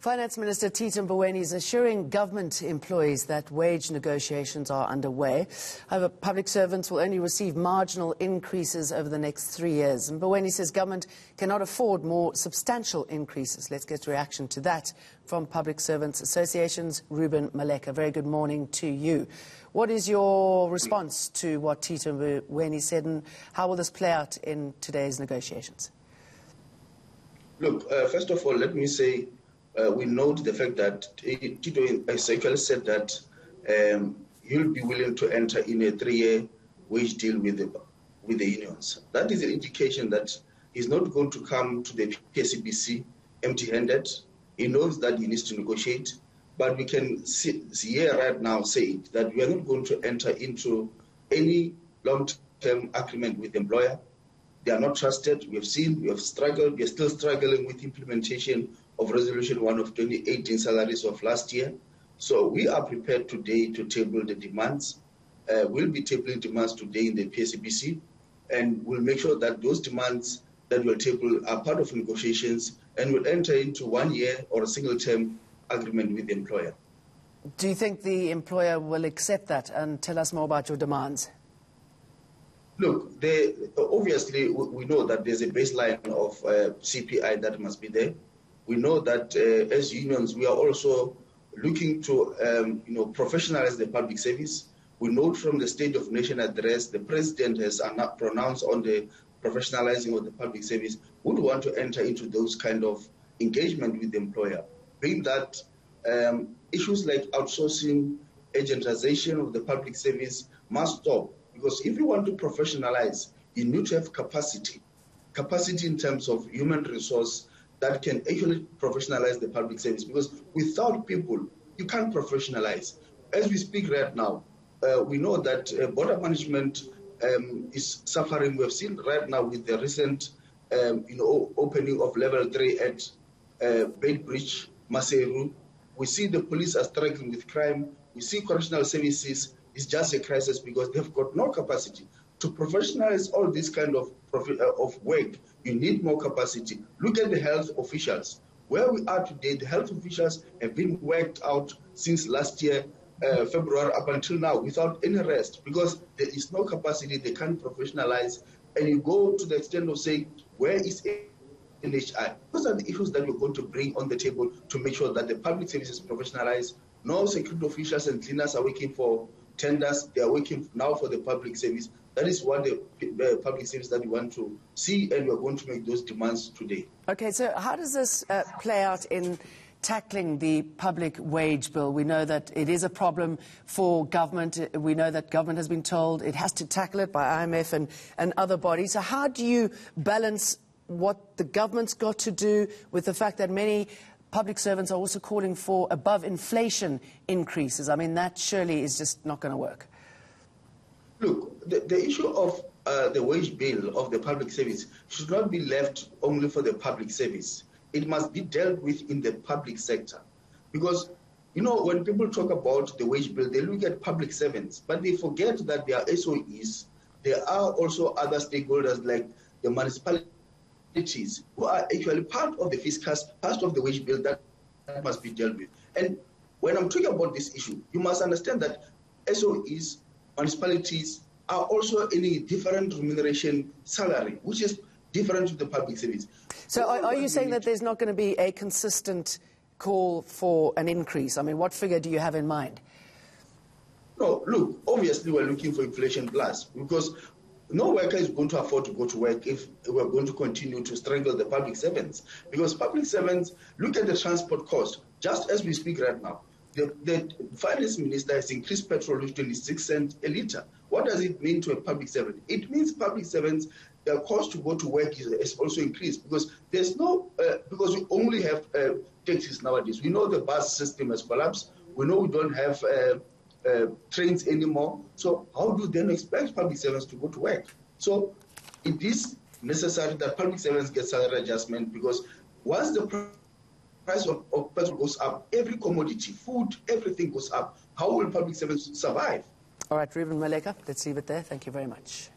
Finance Minister Tito Mboweni is assuring government employees that wage negotiations are underway. However, public servants will only receive marginal increases over the next 3 years. Mboweni says government cannot afford more substantial increases. Let's get a reaction to that from Public Servants Association's Ruben Maleka. Very good morning to you. What is your response to what Tito Mboweni said, and how will this play out in today's negotiations? Look, first of all, let me say we note the fact that Tito essentially said that he'll be willing to enter in a 3-year wage deal with the unions. That is an indication that he's not going to come to the PSCBC empty-handed. He knows that he needs to negotiate, but we can see here right now say that we are not going to enter into any long-term agreement with the employer. They are not trusted. We have seen, we have struggled, we are still struggling with implementation of Resolution 1 of 2018 salaries of last year. So we are prepared today to table the demands. We'll be tabling demands today in the PSCBC, and we'll make sure that those demands that we'll table are part of negotiations and will enter into 1 year or a single-term agreement with the employer. Do you think the employer will accept that? And tell us more about your demands. Look, obviously we know that there's a baseline of CPI that must be there. We know that as unions, we are also looking to professionalize the public service. We know from the State of Nation address, the President has pronounced on the professionalizing of the public service. Would want to enter into those kind of engagement with the employer, being that issues like outsourcing, agentization of the public service must stop. Because if you want to professionalize, you need to have capacity in terms of human resource that can actually professionalize the public service. Because without people, you can't professionalize. As we speak right now, we know that border management is suffering. We've seen right now with the recent opening of level 3 at Beitbridge, Maseru. We see the police are struggling with crime. We see correctional services is just a crisis because they've got no capacity. To professionalize all this kind of work, you need more capacity. Look at the health officials. Where we are today, the health officials have been worked out since last year, February, up until now, without any rest, because there is no capacity, they can't professionalize. And you go to the extent of saying, where is NHI? Those are the issues that we're going to bring on the table to make sure that the public services professionalize. No security officials and cleaners are working for tenders, they are working now for the public service. That is what the public service that we want to see, and we are going to make those demands today. Okay, so how does this play out in tackling the public wage bill? We know that it is a problem for government. We know that government has been told it has to tackle it by IMF and other bodies. So how do you balance what the government's got to do with the fact that many public servants are also calling for above-inflation increases? I mean, that surely is just not going to work. Look, the issue of the wage bill of the public service should not be left only for the public service. It must be dealt with in the public sector. Because, when people talk about the wage bill, they look at public servants, but they forget that there are SOEs. There are also other stakeholders like the municipalities who are actually part of the fiscal, part of the wage bill that must be dealt with. And when I'm talking about this issue, you must understand that SOEs, municipalities, are also in a different remuneration salary, which is different to the public service. So are you saying that there's not going to be a consistent call for an increase? I mean, what figure do you have in mind? No, look, obviously we're looking for inflation plus, because no worker is going to afford to go to work if we're going to continue to strangle the public servants. Because public servants, look at the transport cost, just as we speak right now. The finance minister has increased petrol to 26 cents a litre. What does it mean to a public servant? It means public servants, their cost to go to work is also increased, because there's no, because we only have taxis nowadays. We know the bus system has collapsed. We know we don't have trains anymore. So how do they expect public servants to go to work? So it is necessary that public servants get salary adjustment, because once the price of petrol goes up, every commodity, food, everything goes up. How will public servants survive? All right, Ruben Maleka, let's leave it there. Thank you very much.